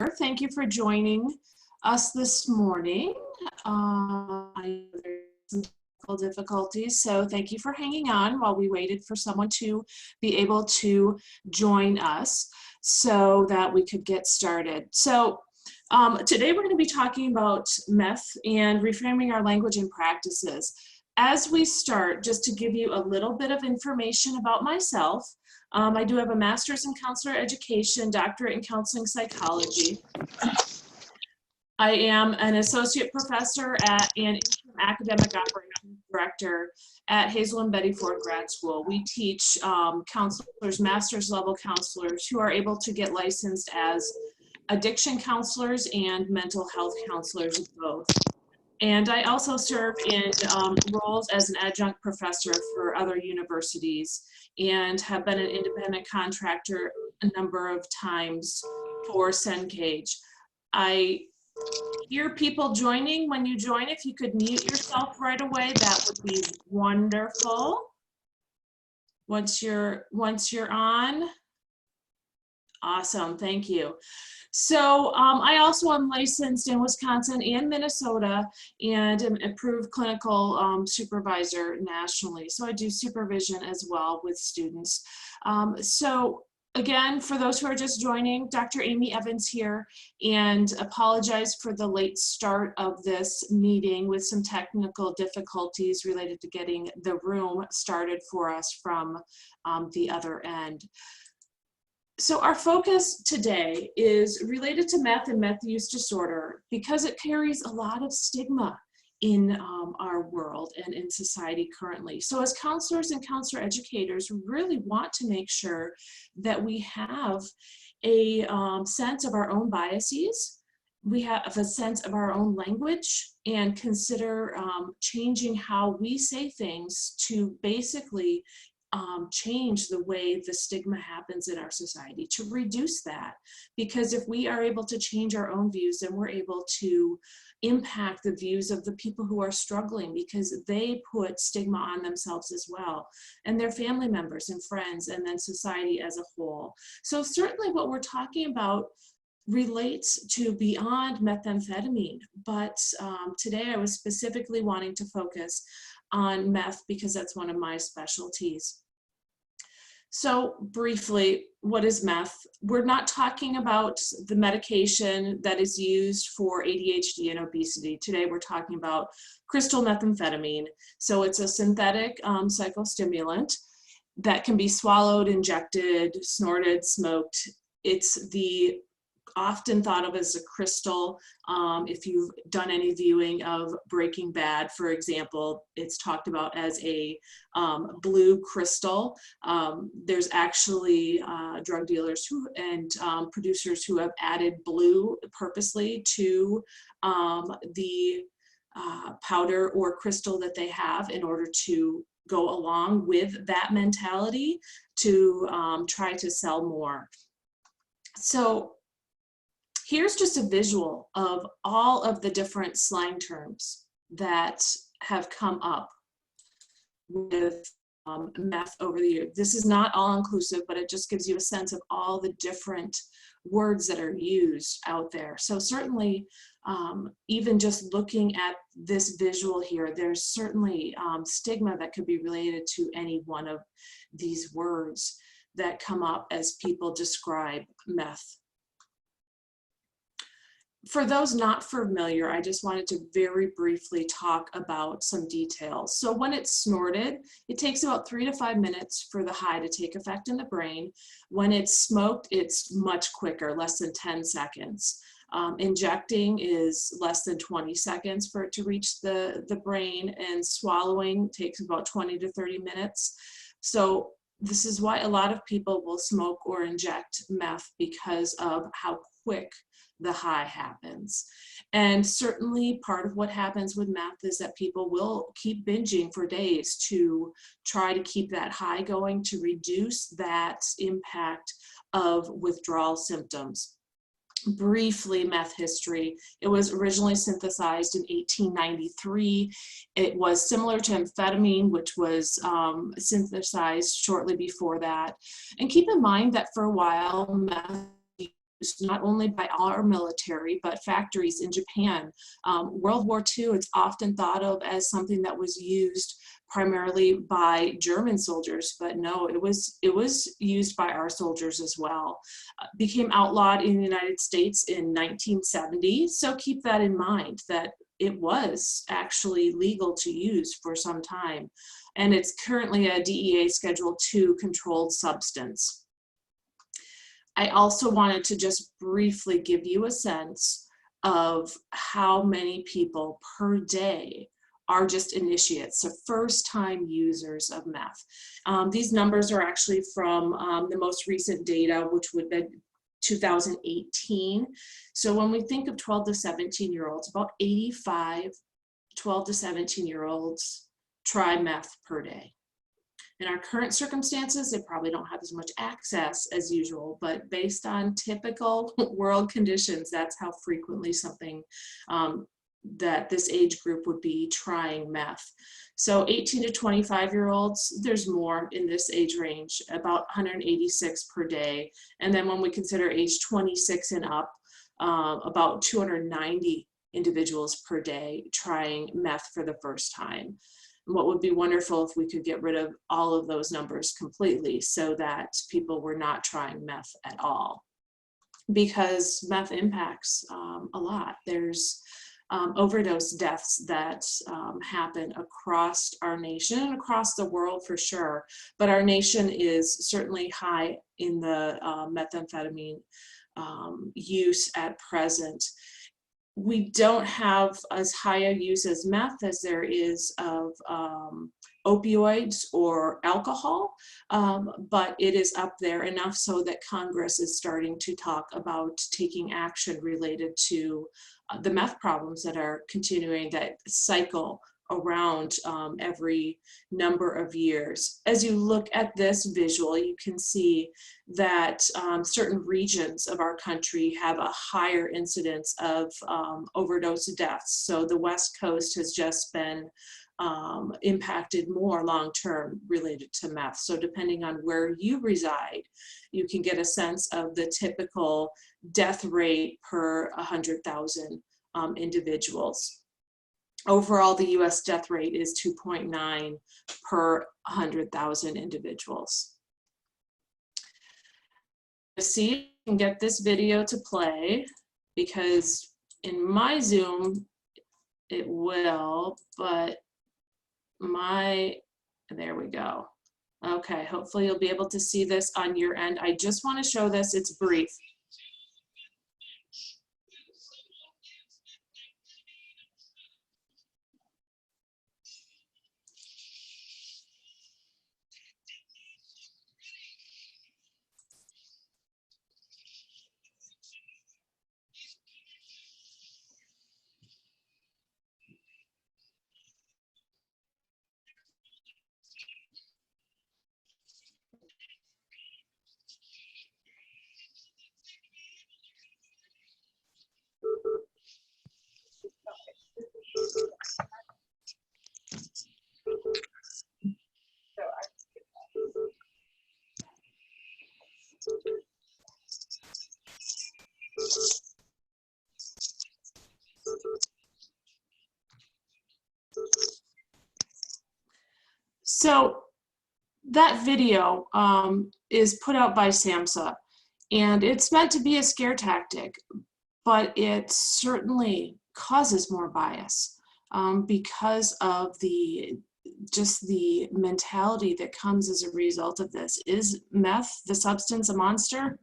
Thank you for joining us this morning. I know there's some technical difficulties, so thank you for hanging on while we waited for someone to be able to join us so that we could get started. So today we're going to be talking about meth and reframing our language and practices. As we start, just to give you a little bit of information about myself, I do have a master's in counselor education, doctorate in counseling psychology. I am an associate professor and academic operations director at Hazel and Betty Ford Grad School. We teach counselors, master's level counselors who are able to get licensed as addiction counselors and mental health counselors both. And I also serve in roles as an adjunct professor for other universities and have been an independent contractor a number of times for Cengage. I hear people joining. When you join, if you could mute yourself right away, that would be wonderful. Once you're on, awesome, thank you. So I also am licensed in Wisconsin and Minnesota and am approved clinical supervisor nationally. So I do supervision as well with students. So again, for those who are just joining, Dr. Amy Evans here, and apologize for the late start of this meeting with some technical difficulties related to getting the room started for us from the other end. So our focus today is related to meth and meth use disorder because it carries a lot of stigma in our world and in society currently. So as counselors and counselor educators, we really want to make sure that we have a sense of our own biases, we have a sense of our own language, and consider changing how we say things to basically change the way the stigma happens in our society, to reduce that. Because if we are able to change our own views, then we're able to impact the views of the people who are struggling, because they put stigma on themselves as well, and their family members and friends, and then society as a whole. So certainly what we're talking about relates to beyond methamphetamine, but today I was specifically wanting to focus on meth because that's one of my specialties. So briefly, what is meth? We're not talking about the medication that is used for ADHD and obesity. Today we're talking about crystal methamphetamine. So it's a synthetic psychostimulant that can be swallowed, injected, snorted, smoked. It's the often thought of as a crystal. If you've done any viewing of Breaking Bad, for example, it's talked about as a blue crystal. There's actually drug dealers and producers who have added blue purposely to the powder or crystal that they have in order to go along with that mentality to try to sell more. So here's just a visual of all of the different slang terms that have come up with meth over the years. This is not all inclusive, but it just gives you a sense of all the different words that are used out there. So certainly, even just looking at this visual here, there's certainly stigma that could be related to any one of these words that come up as people describe meth. For those not familiar, I just wanted to very briefly talk about some details. So when it's snorted, it takes about 3 to 5 minutes for the high to take effect in the brain. When it's smoked, it's much quicker, less than 10 seconds. Injecting is less than 20 seconds for it to reach the brain, and swallowing takes about 20 to 30 minutes. So this is why a lot of people will smoke or inject meth, because of how quick the high happens. And certainly part of what happens with meth is that people will keep binging for days to try to keep that high going, to reduce that impact of withdrawal symptoms. Briefly, meth history. It was originally synthesized in 1893. It was similar to amphetamine, which was synthesized shortly before that. And keep in mind that for a while, meth used not only by our military, but factories in Japan. World War II, it's often thought of as something that was used primarily by German soldiers, but no, it was used by our soldiers as well. Became outlawed in the United States in 1970, so keep that in mind, that it was actually legal to use for some time. And it's currently a DEA Schedule II controlled substance. I also wanted to just briefly give you a sense of how many people per day are just initiates, so first-time users of meth. These numbers are actually from the most recent data, which would be 2018. So when we think of 12 to 17-year-olds, about 85 12 to 17-year-olds try meth per day. In our current circumstances, they probably don't have as much access as usual, but based on typical world conditions, that's how frequently something that this age group would be trying meth. So 18 to 25-year-olds, there's more in this age range, about 186 per day. And then when we consider age 26 and up, about 290 individuals per day trying meth for the first time. What would be wonderful if we could get rid of all of those numbers completely so that people were not trying meth at all, because meth impacts a lot. There's overdose deaths that happen across our nation and across the world for sure, but our nation is certainly high in the methamphetamine use at present. We don't have as high a use as meth as there is of opioids or alcohol, but it is up there enough so that Congress is starting to talk about taking action related to the meth problems that are continuing, that cycle around every number of years. As you look at this visual, you can see that certain regions of our country have a higher incidence of overdose deaths. So the West Coast has just been impacted more long-term related to meth. So depending on where you reside, you can get a sense of the typical death rate per 100,000 individuals. Overall, the US death rate is 2.9 per 100,000 individuals. Let's see if I can get this video to play, because in my Zoom it will, but there we go. Okay, hopefully you'll be able to see this on your end. I just want to show this, it's brief. So that video is put out by SAMHSA, and it's meant to be a scare tactic, but it certainly causes more bias because of just the mentality that comes as a result of this. Is meth, the substance, a monster?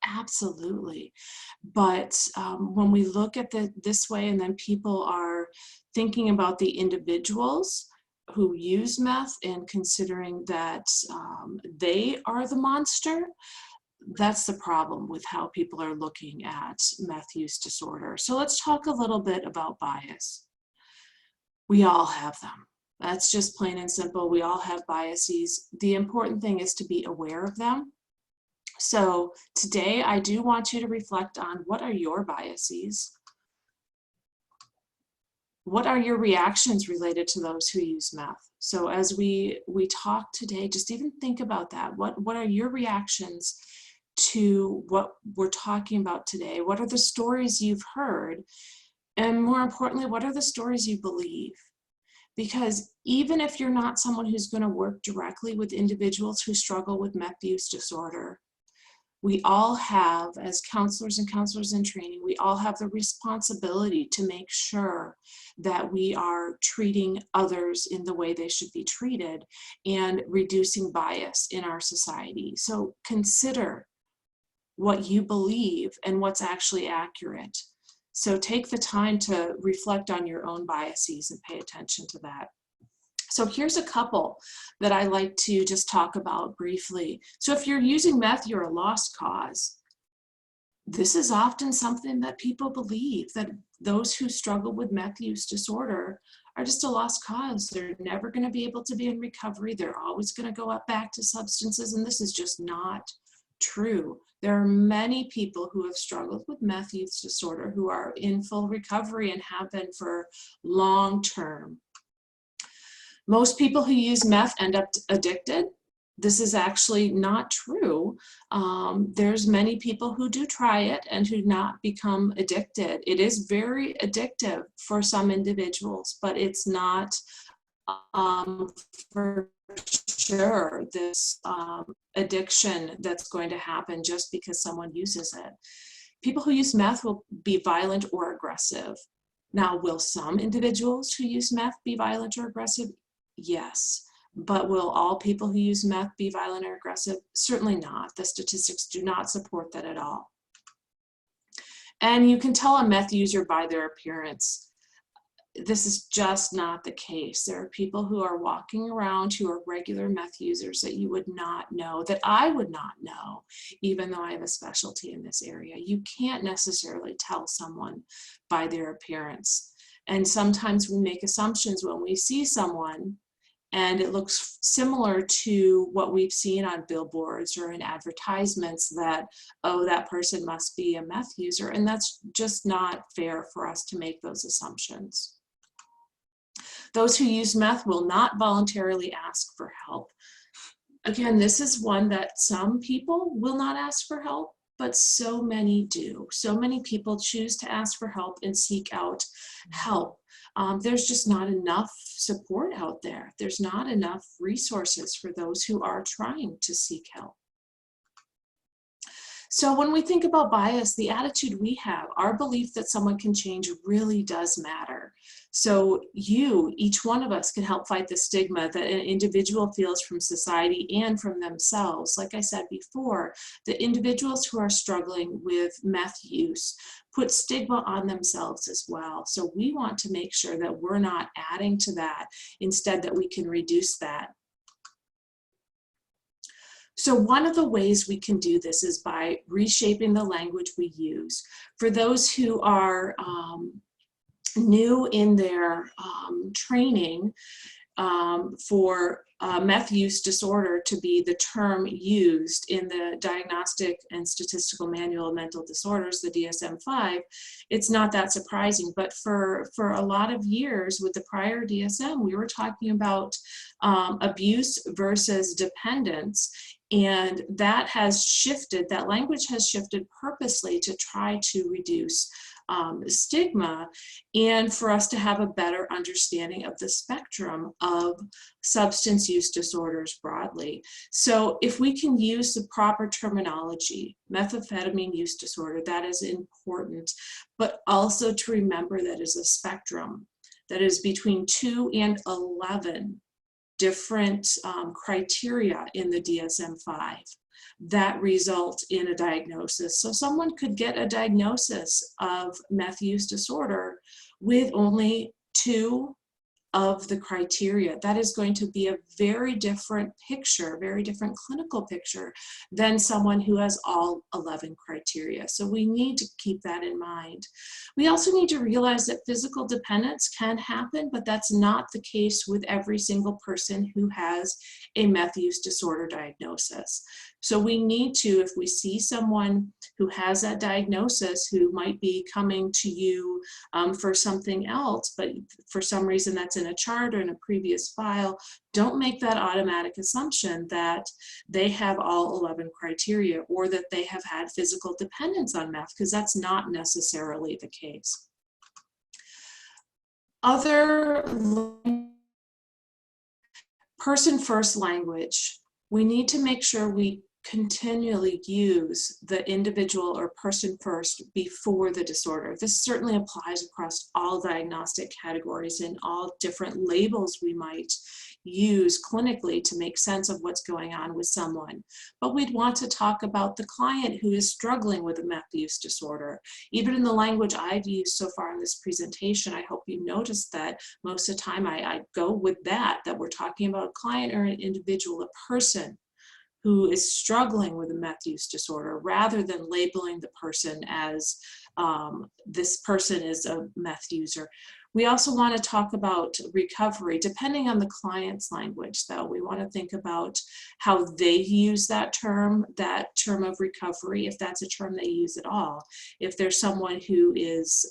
Absolutely. But when we look at this way, and then people are thinking about the individuals who use meth and considering that they are the monster, that's the problem with how people are looking at meth use disorder. So let's talk a little bit about bias. We all have them. That's just plain and simple. We all have biases. The important thing is to be aware of them. So today I do want you to reflect on, what are your biases? What are your reactions related to those who use meth? So as we talk today, just even think about that. What are your reactions to what we're talking about today? What are the stories you've heard? And more importantly, what are the stories you believe? Because even if you're not someone who's going to work directly with individuals who struggle with meth use disorder, we all have, as counselors and counselors in training, we all have the responsibility to make sure that we are treating others in the way they should be treated and reducing bias in our society. So consider what you believe and what's actually accurate. So take the time to reflect on your own biases and pay attention to that. So here's a couple that I like to just talk about briefly. So if you're using meth, you're a lost cause. This is often something that people believe, that those who struggle with meth use disorder are just a lost cause. They're never going to be able to be in recovery. They're always going to go up back to substances, and this is just not true. There are many people who have struggled with meth use disorder who are in full recovery and have been for long term. Most people who use meth end up addicted. This is actually not true. There's many people who do try it and who not become addicted. It is very addictive for some individuals, but it's not for sure this addiction that's going to happen just because someone uses it. People who use meth will be violent or aggressive. Now, will some individuals who use meth be violent or aggressive? Yes. But will all people who use meth be violent or aggressive? Certainly not. The statistics do not support that at all. And you can tell a meth user by their appearance. This is just not the case. There are people who are walking around who are regular meth users that you would not know, that I would not know, even though I have a specialty in this area. You can't necessarily tell someone by their appearance. And sometimes we make assumptions when we see someone and it looks similar to what we've seen on billboards or in advertisements that, oh, that person must be a meth user. And that's just not fair for us to make those assumptions. Those who use meth will not voluntarily ask for help. Again, this is one that some people will not ask for help, but so many do. So many people choose to ask for help and seek out help. There's just not enough support out there. There's not enough resources for those who are trying to seek help. So when we think about bias, the attitude we have, our belief that someone can change really does matter. So each one of us can help fight the stigma that an individual feels from society and from themselves. Like I said before, the individuals who are struggling with meth use put stigma on themselves as well. So we want to make sure that we're not adding to that, instead that we can reduce that. So one of the ways we can do this is by reshaping the language we use. For those who are new in their training for meth use disorder to be the term used in the Diagnostic and Statistical Manual of Mental Disorders, the DSM-5, it's not that surprising. But for a lot of years with the prior DSM, we were talking about abuse versus dependence. And that has shifted, that language has shifted purposely to try to reduce stigma and for us to have a better understanding of the spectrum of substance use disorders broadly. So if we can use the proper terminology, methamphetamine use disorder, that is important, but also to remember that is a spectrum that is between 2 and 11 different criteria in the DSM-5 that result in a diagnosis. So someone could get a diagnosis of meth use disorder with only 2 of the criteria. That is going to be a very different picture, very different clinical picture than someone who has all 11 criteria. So we need to keep that in mind. We also need to realize that physical dependence can happen, but that's not the case with every single person who has a meth use disorder diagnosis. So we need to, if we see someone who has that diagnosis who might be coming to you for something else, but for some reason that's an in a chart or in a previous file, don't make that automatic assumption that they have all 11 criteria or that they have had physical dependence on meth, because that's not necessarily the case. Other person-first language. We need to make sure we continually use the individual or person first before the disorder. This certainly applies across all diagnostic categories and all different labels we might use clinically to make sense of what's going on with someone. But we'd want to talk about the client who is struggling with a meth use disorder. Even in the language I've used so far in this presentation, I hope you noticed that most of the time I go with that we're talking about a client or an individual, a person who is struggling with a meth use disorder, rather than labeling the person as this person is a meth user. We also want to talk about recovery, depending on the client's language, though. We want to think about how they use that term of recovery, if that's a term they use at all. If there's someone who is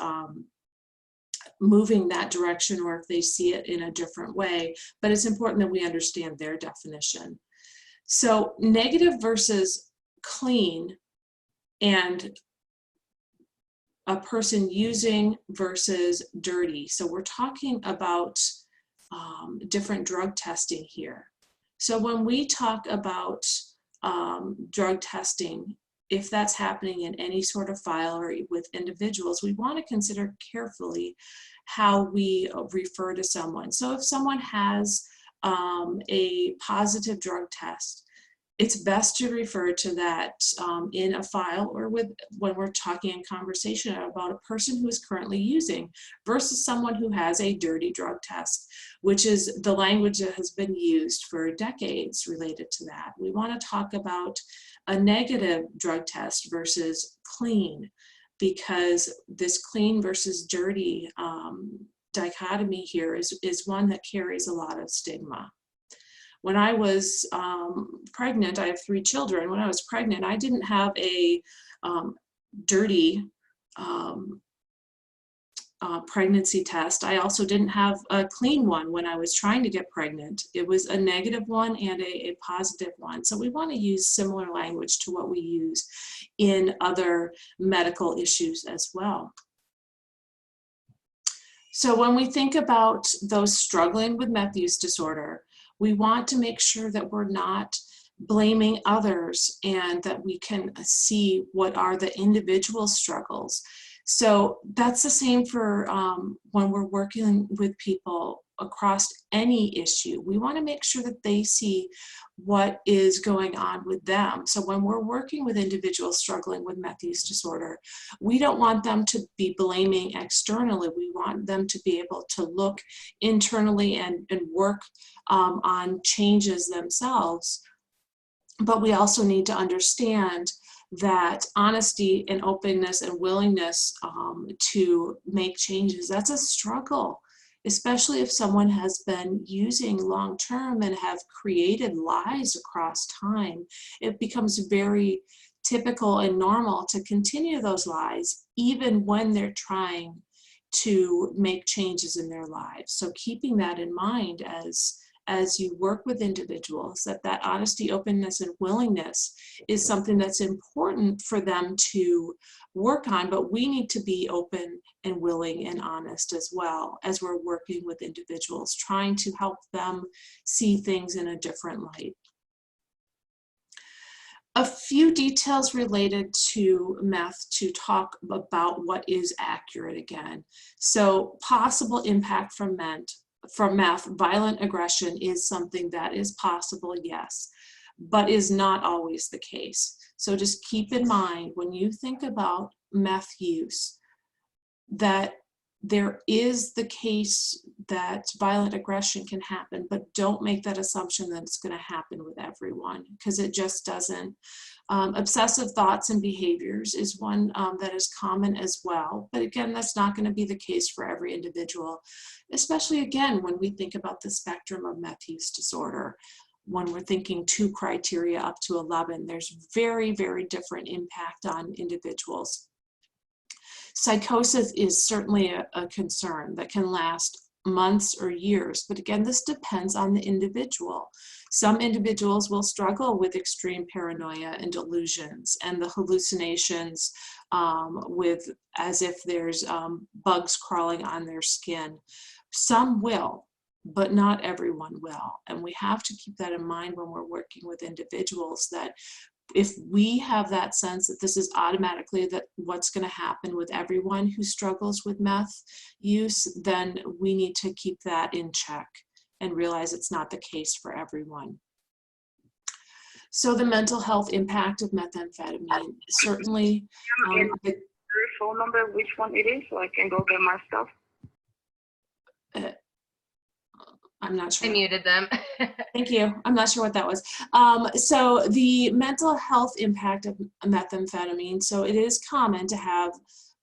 moving that direction, or if they see it in a different way, but it's important that we understand their definition. So negative versus clean, and a person using versus dirty. So we're talking about different drug testing here. So when we talk about drug testing, if that's happening in any sort of file or with individuals, we want to consider carefully how we refer to someone. So if someone has a positive drug test, it's best to refer to that in a file or when we're talking in conversation about a person who is currently using versus someone who has a dirty drug test, which is the language that has been used for decades related to that. We want to talk about a negative drug test versus clean, because this clean versus dirty dichotomy here is one that carries a lot of stigma. When I was pregnant, I have 3 children. When I was pregnant, I didn't have a dirty pregnancy test. I also didn't have a clean one when I was trying to get pregnant. It was a negative one and a positive one. So we want to use similar language to what we use in other medical issues as well. So when we think about those struggling with meth use disorder, we want to make sure that we're not blaming others and that we can see what are the individual struggles. So that's the same for when we're working with people across any issue. We want to make sure that they see what is going on with them. So when we're working with individuals struggling with meth use disorder, we don't want them to be blaming externally. We want them to be able to look internally and work on changes themselves. But we also need to understand that honesty and openness and willingness to make changes, that's a struggle, especially if someone has been using long-term and have created lies across time. It becomes very typical and normal to continue those lies even when they're trying to make changes in their lives. So keeping that in mind as you work with individuals, that honesty, openness, and willingness is something that's important for them to work on, but we need to be open and willing and honest as well as we're working with individuals, trying to help them see things in a different light. A few details related to meth to talk about what is accurate again. So possible impact from meth, violent aggression is something that is possible, yes, but is not always the case. So just keep in mind when you think about meth use that there is the case that violent aggression can happen, but don't make that assumption that it's going to happen with everyone, because it just doesn't. Obsessive thoughts and behaviors is one that is common as well, but again, that's not going to be the case for every individual, especially again when we think about the spectrum of meth use disorder. When we're thinking 2 criteria up to 11, there's very, very different impact on individuals. Psychosis is certainly a concern that can last months or years. But again, this depends on the individual. Some individuals will struggle with extreme paranoia and delusions and the hallucinations with as if there's bugs crawling on their skin. Some will, but not everyone will. And we have to keep that in mind when we're working with individuals, that if we have that sense that this is automatically that what's going to happen with everyone who struggles with meth use, then we need to keep that in check and realize it's not the case for everyone. So the mental health impact of methamphetamine, certainly. The phone number, which one it is, so I can go get my stuff. I'm not sure. I muted them. Thank you. I'm not sure what that was. So the mental health impact of methamphetamine. So it is common to have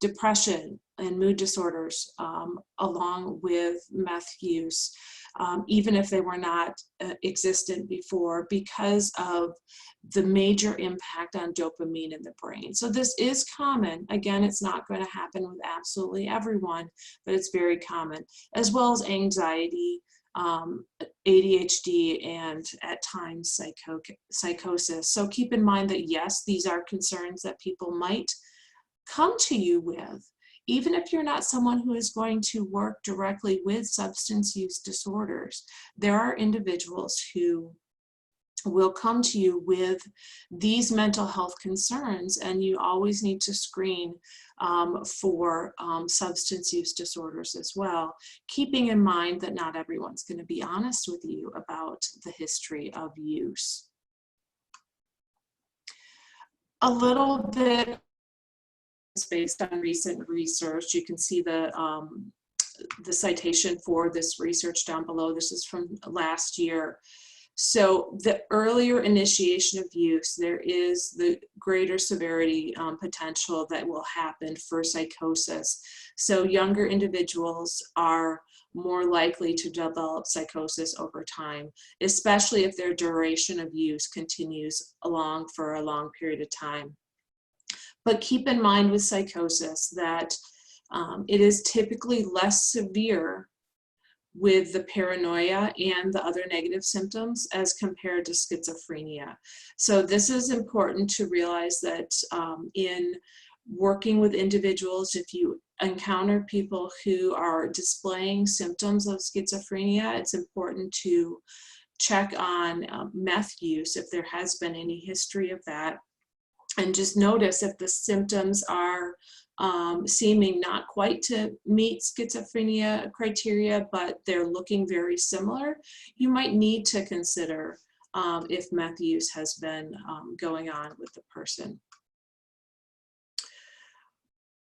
depression and mood disorders along with meth use, even if they were not existent before, because of the major impact on dopamine in the brain. So this is common. Again, it's not going to happen with absolutely everyone, but it's very common, as well as anxiety, ADHD, and at times psychosis. So keep in mind that yes, these are concerns that people might come to you with, even if you're not someone who is going to work directly with substance use disorders. There are individuals who will come to you with these mental health concerns, and you always need to screen for substance use disorders as well, keeping in mind that not everyone's going to be honest with you about the history of use. A little bit is based on recent research. You can see the citation for this research down below. This is from last year. So the earlier initiation of use, there is the greater severity potential that will happen for psychosis. So younger individuals are more likely to develop psychosis over time, especially if their duration of use continues along for a long period of time. But keep in mind with psychosis that it is typically less severe with the paranoia and the other negative symptoms as compared to schizophrenia. So this is important to realize that in working with individuals, if you encounter people who are displaying symptoms of schizophrenia, it's important to check on meth use if there has been any history of that, and just notice if the symptoms are seeming not quite to meet schizophrenia criteria, but they're looking very similar. You might need to consider if meth use has been going on with the person.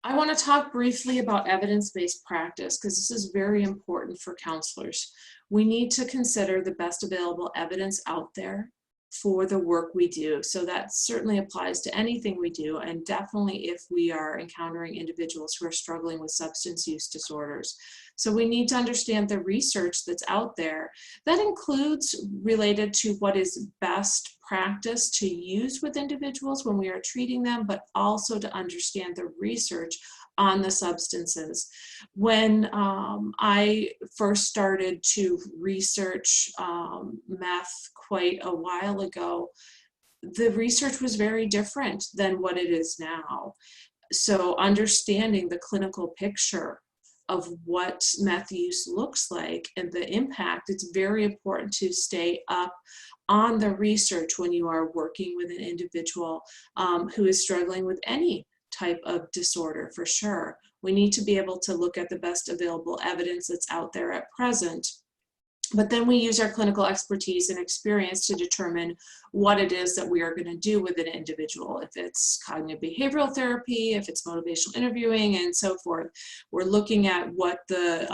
I want to talk briefly about evidence-based practice, because this is very important for counselors. We need to consider the best available evidence out there for the work we do. So that certainly applies to anything we do, and definitely if we are encountering individuals who are struggling with substance use disorders. So we need to understand the research that's out there. That includes related to what is best practice to use with individuals when we are treating them, but also to understand the research on the substances. When I first started to research meth quite a while ago, the research was very different than what it is now. So understanding the clinical picture of what meth use looks like and the impact, it's very important to stay up on the research when you are working with an individual who is struggling with any type of disorder, for sure. We need to be able to look at the best available evidence that's out there at present, but then we use our clinical expertise and experience to determine what it is that we are going to do with an individual. If it's cognitive behavioral therapy, if it's motivational interviewing, and so forth. We're looking at what the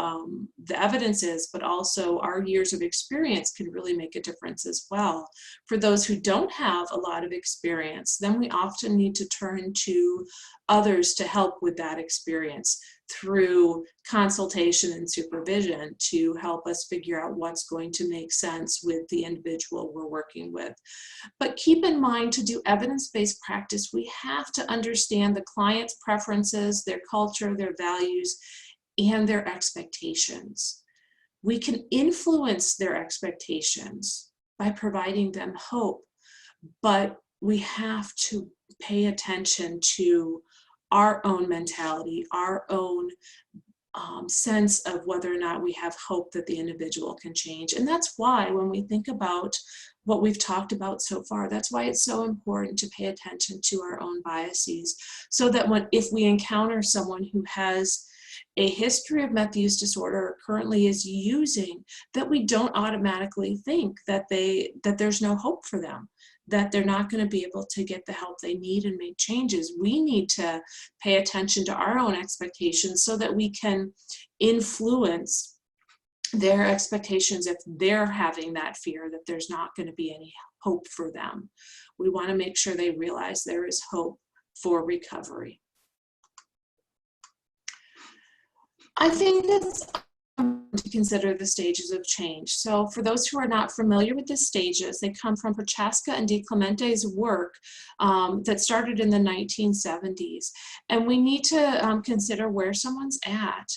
evidence is, but also our years of experience can really make a difference as well. For those who don't have a lot of experience, then we often need to turn to others to help with that experience through consultation and supervision to help us figure out what's going to make sense with the individual we're working with. But keep in mind, to do evidence-based practice, we have to understand the client's preferences, their culture, their values, and their expectations. We can influence their expectations by providing them hope, but we have to pay attention to our own mentality, our own sense of whether or not we have hope that the individual can change. And that's why when we think about what we've talked about so far, that's why it's so important to pay attention to our own biases, so that if we encounter someone who has a history of meth use disorder or currently is using, that we don't automatically think that there's no hope for them, that they're not going to be able to get the help they need and make changes. We need to pay attention to our own expectations so that we can influence their expectations if they're having that fear that there's not going to be any hope for them. We want to make sure they realize there is hope for recovery. I think it's to consider the stages of change. So for those who are not familiar with the stages, they come from Prochaska and DiClemente's work that started in the 1970s. And we need to consider where someone's at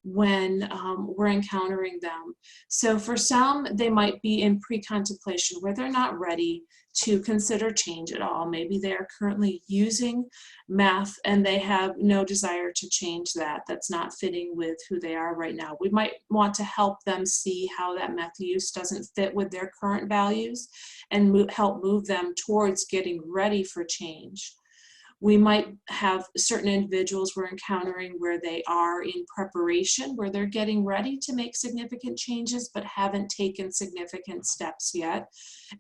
when we're encountering them. So for some, they might be in pre-contemplation where they're not ready to consider change at all. Maybe they're currently using meth and they have no desire to change that. That's not fitting with who they are right now. We might want to help them see how that meth use doesn't fit with their current values and help move them towards getting ready for change. We might have certain individuals we're encountering where they are in preparation, where they're getting ready to make significant changes but haven't taken significant steps yet.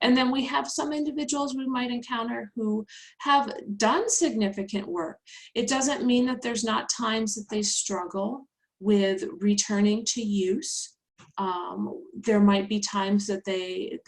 And then we have some individuals we might encounter who have done significant work. It doesn't mean that there's not times that they struggle with returning to use. There might be times that they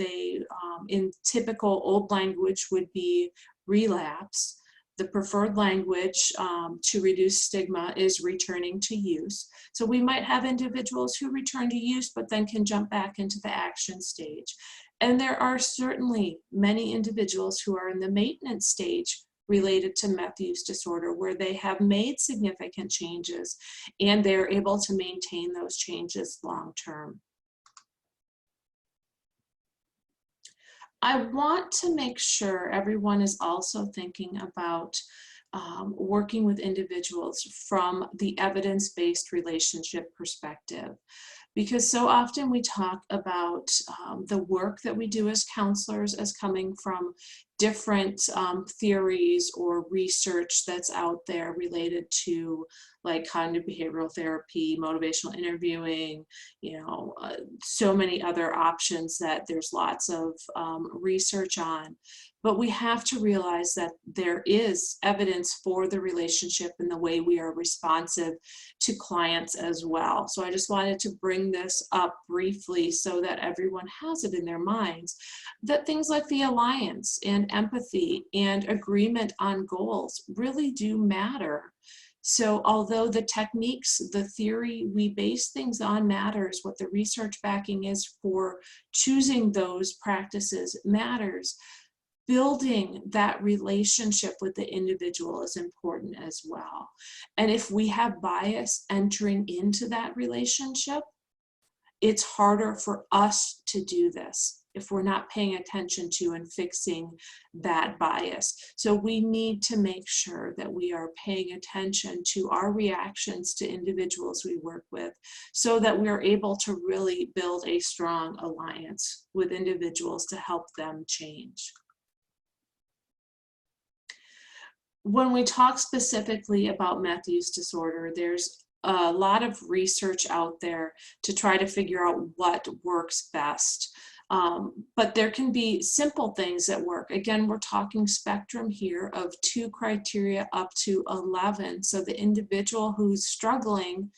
in typical old language would be relapse. The preferred language to reduce stigma is returning to use. So we might have individuals who return to use but then can jump back into the action stage. And there are certainly many individuals who are in the maintenance stage related to meth use disorder where they have made significant changes and they're able to maintain those changes long term. I want to make sure everyone is also thinking about working with individuals from the evidence-based relationship perspective. Because so often we talk about the work that we do as counselors as coming from different theories or research that's out there related to like cognitive behavioral therapy, motivational interviewing, so many other options that there's lots of research on. But we have to realize that there is evidence for the relationship and the way we are responsive to clients as well. So I just wanted to bring this up briefly so that everyone has it in their minds, that things like the alliance and empathy and agreement on goals really do matter. So although the techniques, the theory we base things on matters, what the research backing is for choosing those practices matters. Building that relationship with the individual is important as well. And if we have bias entering into that relationship, it's harder for us to do this if we're not paying attention to and fixing that bias. So we need to make sure that we are paying attention to our reactions to individuals we work with so that we're able to really build a strong alliance with individuals to help them change. When we talk specifically about meth use disorder, there's a lot of research out there to try to figure out what works best. But there can be simple things that work. Again, we're talking spectrum here of 2 criteria up to 11. So the individual who's struggling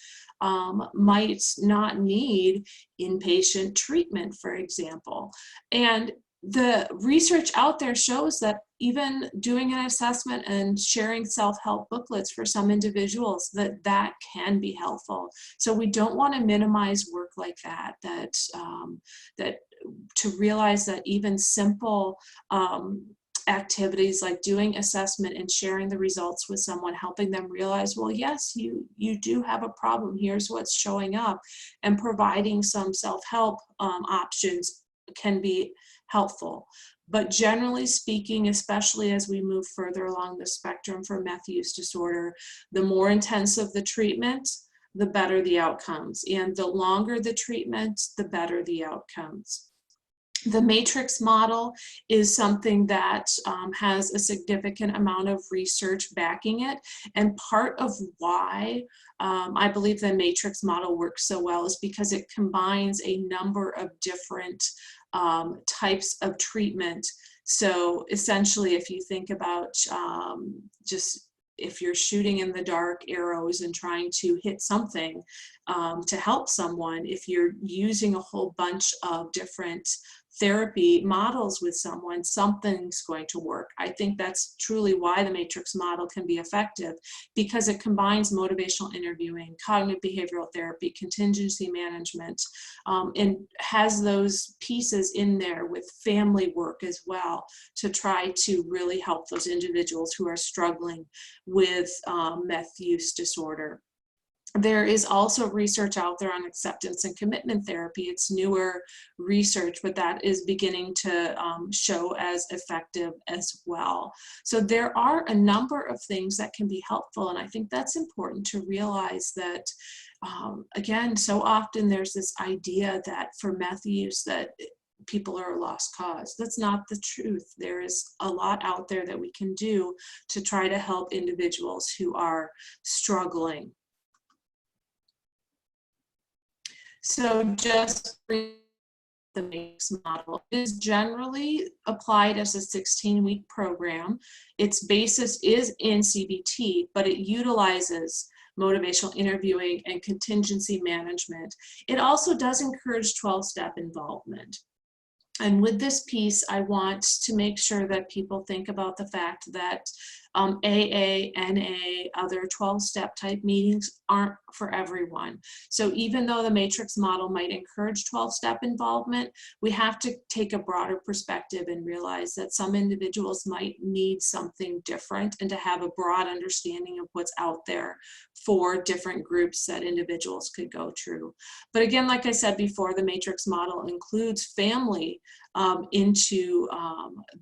might not need inpatient treatment, for example. And the research out there shows that even doing an assessment and sharing self-help booklets for some individuals, that can be helpful. So we don't want to minimize work like that, to realize that even simple activities like doing assessment and sharing the results with someone, helping them realize, well, yes, you do have a problem. Here's what's showing up, and providing some self-help options can be helpful. But generally speaking, especially as we move further along the spectrum for meth use disorder, the more intensive the treatment, the better the outcomes. And the longer the treatment, the better the outcomes. The matrix model is something that has a significant amount of research backing it. And part of why I believe the matrix model works so well is because it combines a number of different types of treatment. So essentially, if you think about just if you're shooting in the dark arrows and trying to hit something to help someone, if you're using a whole bunch of different therapy models with someone, something's going to work. I think that's truly why the matrix model can be effective, because it combines motivational interviewing, cognitive behavioral therapy, contingency management, and has those pieces in there with family work as well to try to really help those individuals who are struggling with meth use disorder. There is also research out there on acceptance and commitment therapy. It's newer research, but that is beginning to show as effective as well. So there are a number of things that can be helpful, and I think that's important to realize that, again, so often there's this idea that for meth use that people are a lost cause. That's not the truth. There is a lot out there that we can do to try to help individuals who are struggling. So just the matrix model is generally applied as a 16-week program. Its basis is in CBT, but it utilizes motivational interviewing and contingency management. It also does encourage 12-step involvement. And with this piece, I want to make sure that people think about the fact that AA, NA, other 12-step type meetings aren't for everyone. So even though the matrix model might encourage 12-step involvement, we have to take a broader perspective and realize that some individuals might need something different, and to have a broad understanding of what's out there for different groups that individuals could go through. But again, like I said before, the matrix model includes family into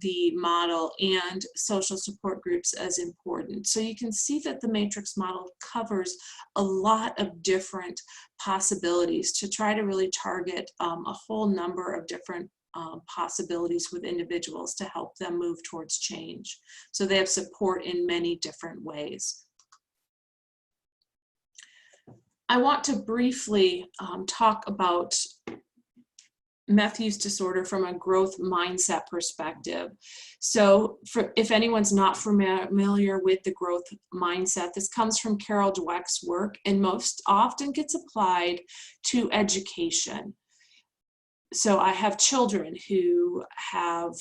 the model, and social support groups as important. So you can see that the matrix model covers a lot of different possibilities to try to really target a whole number of different possibilities with individuals to help them move towards change. So they have support in many different ways. I want to briefly talk about meth use disorder from a growth mindset perspective. So if anyone's not familiar with the growth mindset, this comes from Carol Dweck's work and most often gets applied to education. So I have children who have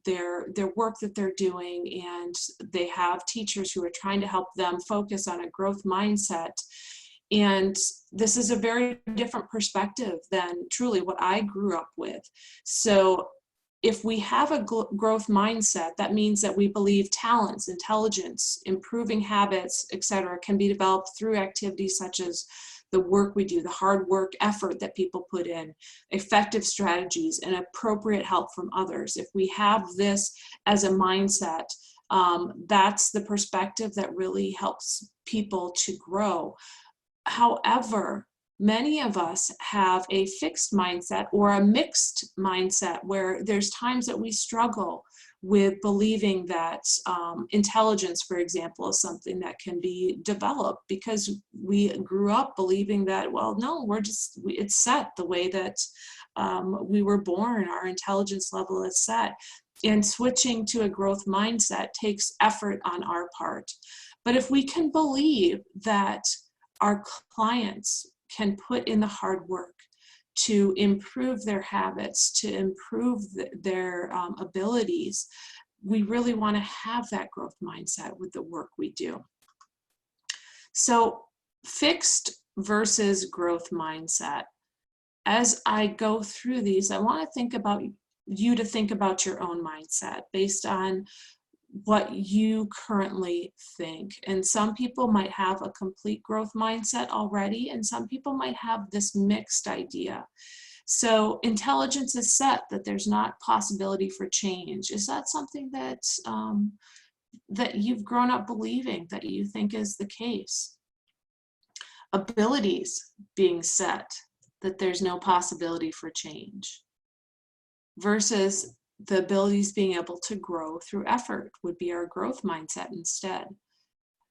their work that they're doing, and they have teachers who are trying to help them focus on a growth mindset. And this is a very different perspective than truly what I grew up with. So if we have a growth mindset, that means that we believe talents, intelligence, improving habits, etc., can be developed through activities such as the work we do, the hard work, effort that people put in, effective strategies, and appropriate help from others. If we have this as a mindset, that's the perspective that really helps people to grow. However, many of us have a fixed mindset or a mixed mindset where there's times that we struggle with believing that intelligence, for example, is something that can be developed because we grew up believing that, well, no, it's set the way that we were born, our intelligence level is set. And switching to a growth mindset takes effort on our part. But if we can believe that our clients can put in the hard work to improve their habits, to improve their abilities, we really want to have that growth mindset with the work we do. So fixed versus growth mindset. As I go through these, I want to think about you to think about your own mindset based on what you currently think. And some people might have a complete growth mindset already, and some people might have this mixed idea. So intelligence is set that there's not possibility for change. Is that something that that you've grown up believing, that you think is the case? Abilities being set that there's no possibility for change, versus the abilities being able to grow through effort would be our growth mindset instead.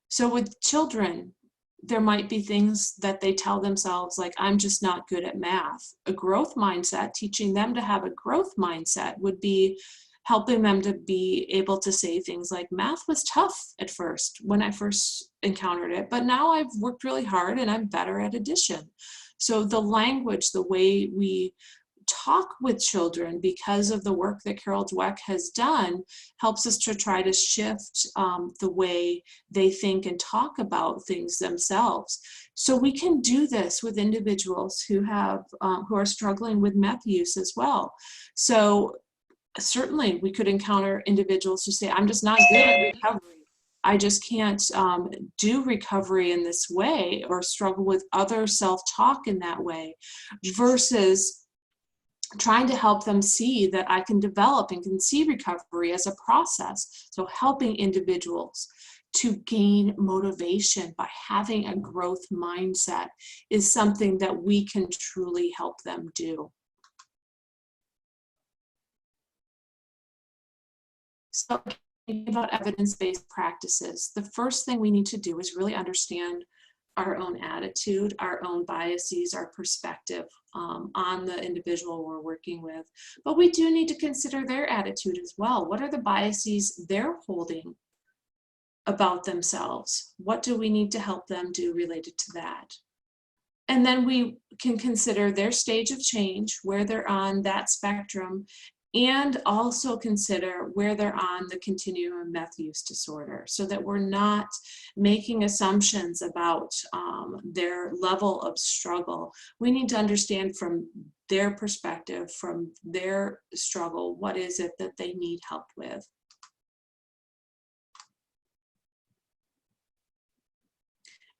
So with children, there might be things that they tell themselves like, I'm just not good at math. A growth mindset, teaching them to have a growth mindset, would be helping them to be able to say things like, math was tough at first when I first encountered it, but now I've worked really hard and I'm better at addition. So the language, the way we talk with children, because of the work that Carol Dweck has done, helps us to try to shift the way they think and talk about things themselves. So we can do this with individuals who have who are struggling with meth use as well. So certainly we could encounter individuals who say, I'm just not good at recovery. I just can't do recovery in this way, or struggle with other self-talk in that way, versus trying to help them see that I can develop and can see recovery as a process. So helping individuals to gain motivation by having a growth mindset is something that we can truly help them do. So about evidence-based practices, the first thing we need to do is really understand our own attitude, our own biases, our perspective on the individual we're working with. But we do need to consider their attitude as well. What are the biases they're holding about themselves? What do we need to help them do related to that? And then we can consider their stage of change, where they're on that spectrum, and also consider where they're on the continuum of meth use disorder, so that we're not making assumptions about their level of struggle. We need to understand from their perspective, from their struggle, what is it that they need help with.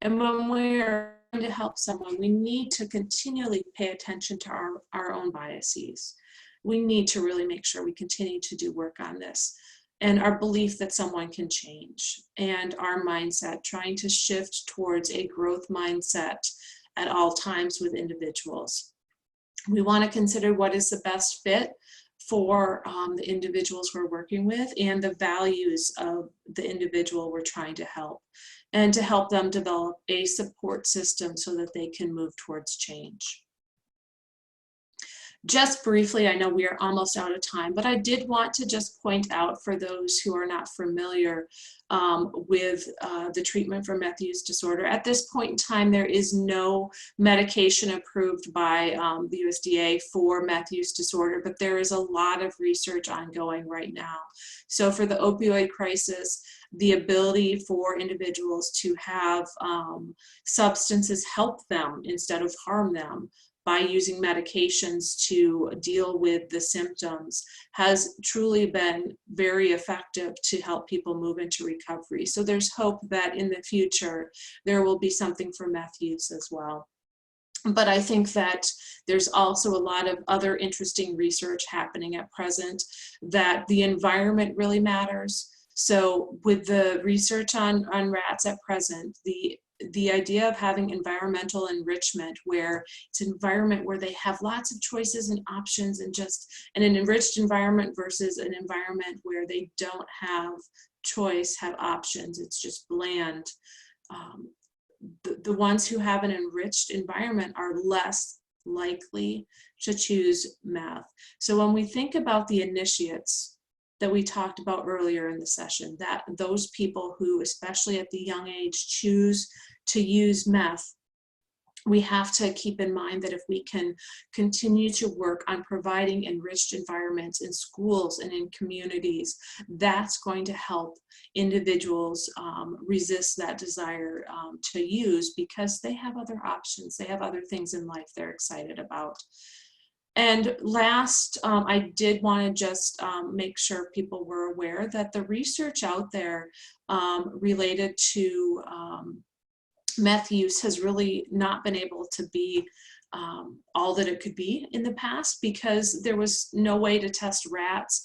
And when we're trying to help someone, we need to continually pay attention to our own biases. We need to really make sure we continue to do work on this, and our belief that someone can change, and our mindset, trying to shift towards a growth mindset at all times with individuals. We want to consider what is the best fit for the individuals we're working with, and the values of the individual we're trying to help, and to help them develop a support system so that they can move towards change. Just briefly, I know we are almost out of time, but I did want to just point out, for those who are not familiar with the treatment for meth use disorder, at this point in time, there is no medication approved by the USDA for meth use disorder, but there is a lot of research ongoing right now. So for the opioid crisis, the ability for individuals to have substances help them instead of harm them by using medications to deal with the symptoms has truly been very effective to help people move into recovery. So there's hope that in the future there will be something for meth use as well. But I think that there's also a lot of other interesting research happening at present, that the environment really matters. So with the research on rats at present, the idea of having environmental enrichment, where it's an environment where they have lots of choices and options, and just an enriched environment versus an environment where they don't have choice, have options, it's just bland. The ones who have an enriched environment are less likely to choose meth. So when we think about the initiates that we talked about earlier in the session, that those people who, especially at the young age, choose to use meth, we have to keep in mind that if we can continue to work on providing enriched environments in schools and in communities, that's going to help individuals resist that desire to use, because they have other options, they have other things in life they're excited about. And last, I did want to just make sure people were aware that the research out there related to meth use has really not been able to be all that it could be in the past, because there was no way to test rats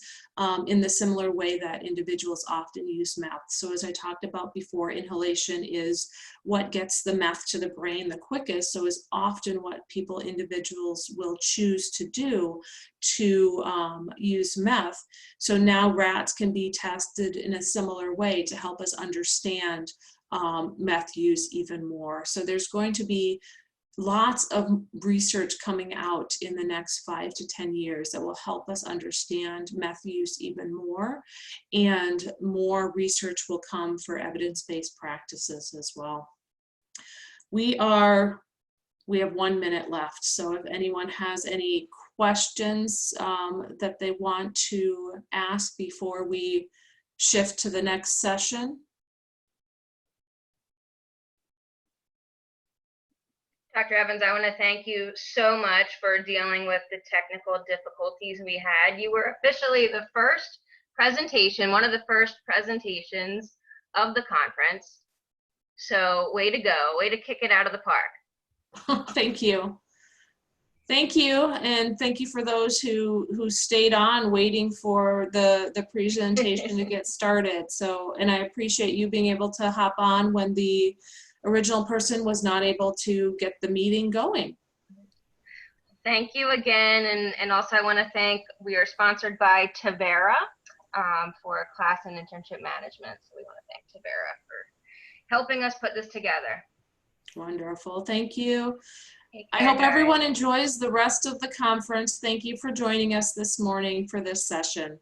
in the similar way that individuals often use meth. So as I talked about before, inhalation is what gets the meth to the brain the quickest, so is often what individuals will choose to do to use meth. So now rats can be tested in a similar way to help us understand meth use even more. So there's going to be lots of research coming out in the next 5 to 10 years that will help us understand meth use even more, and more research will come for evidence-based practices as well. We have 1 minute left, so if anyone has any questions that they want to ask before we shift to the next session. Dr. Evans, I want to thank you so much for dealing with the technical difficulties we had. You were officially the first presentation, one of the first presentations of the conference. So way to go, way to kick it out of the park. Thank you. Thank you, and thank you for those who stayed on waiting for the presentation to get started. So, and I appreciate you being able to hop on when the original person was not able to get the meeting going. Thank you again, and also I want to thank, we are sponsored by Tavera for class and internship management. So we want to thank Tavera for helping us put this together. Wonderful, thank you. I hope everyone enjoys the rest of the conference. Thank you for joining us this morning for this session.